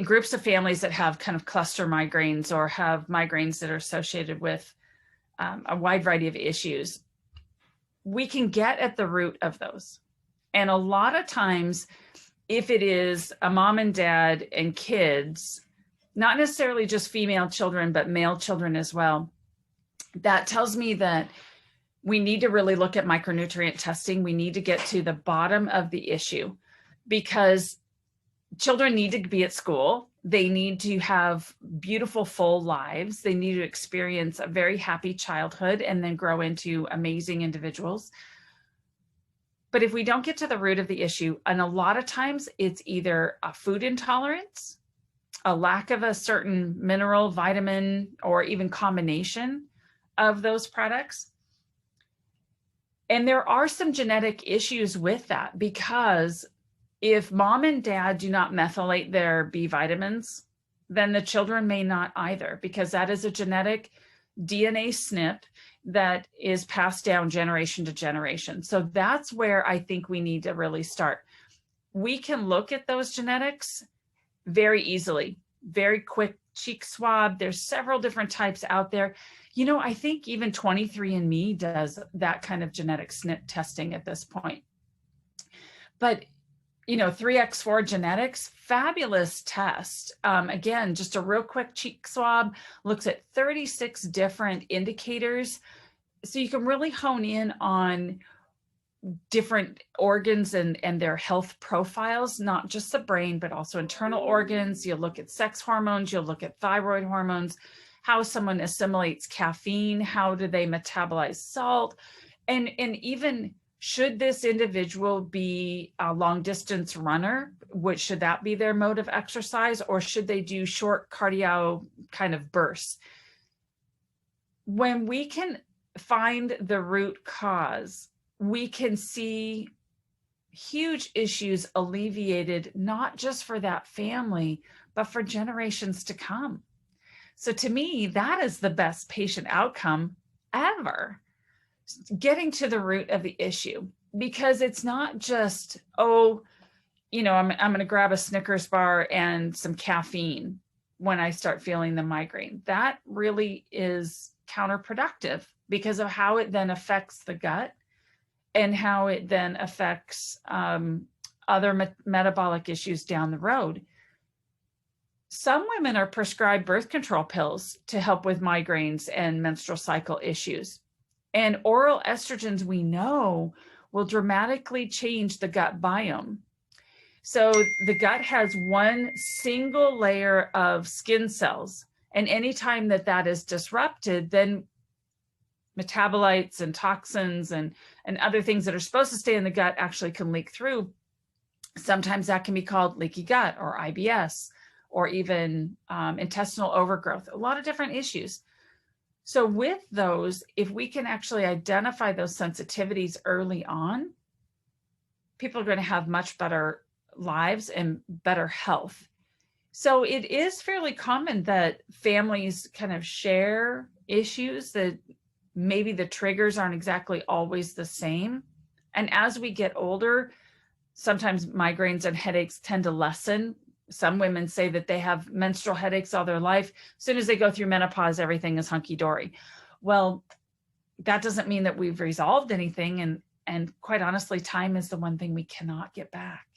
groups of families that have kind of cluster migraines or have migraines that are associated with a wide variety of issues, we can get at the root of those. And a lot of times, if it is a mom and dad and kids, not necessarily just female children, but male children as well, that tells me that we need to really look at micronutrient testing. We need to get to the bottom of the issue, because children need to be at school. They need to have beautiful, full lives. They need to experience a very happy childhood and then grow into amazing individuals. But if we don't get to the root of the issue, and a lot of times it's either a food intolerance, a lack of a certain mineral, vitamin, or even combination of those products. And there are some genetic issues with that, because if mom and dad do not methylate their B vitamins, then the children may not either, because that is a genetic DNA SNP that is passed down generation to generation. So that's where I think we need to really start. We can look at those genetics very easily, very quick cheek swab. There's several different types out there. I think even 23andMe does that kind of genetic SNP testing at this point. But 3x4 Genetics, fabulous test. Again, just a real quick cheek swab, looks at 36 different indicators. So you can really hone in on different organs and their health profiles, not just the brain, but also internal organs. You'll look at sex hormones, you'll look at thyroid hormones, how someone assimilates caffeine, how do they metabolize salt, and even should this individual be a long distance runner, should that be their mode of exercise, or should they do short cardio kind of bursts? When we can find the root cause, we can see huge issues alleviated, not just for that family, but for generations to come. So to me, that is the best patient outcome ever. Getting to the root of the issue, because it's not just, I'm going to grab a Snickers bar and some caffeine when I start feeling the migraine. That really is counterproductive, because of how it then affects the gut and how it then affects other metabolic issues down the road. Some women are prescribed birth control pills to help with migraines and menstrual cycle issues. And oral estrogens, we know, will dramatically change the gut biome. So the gut has one single layer of skin cells. And anytime that is disrupted, then metabolites and toxins and other things that are supposed to stay in the gut actually can leak through. Sometimes that can be called leaky gut or IBS, or even intestinal overgrowth, a lot of different issues. So with those, if we can actually identify those sensitivities early on, people are going to have much better lives and better health. So it is fairly common that families kind of share issues, that maybe the triggers aren't exactly always the same. And as we get older, sometimes migraines and headaches tend to lessen. Some women say that they have menstrual headaches all their life. As soon as they go through menopause, everything is hunky-dory. Well, that doesn't mean that we've resolved anything. And quite honestly, time is the one thing we cannot get back.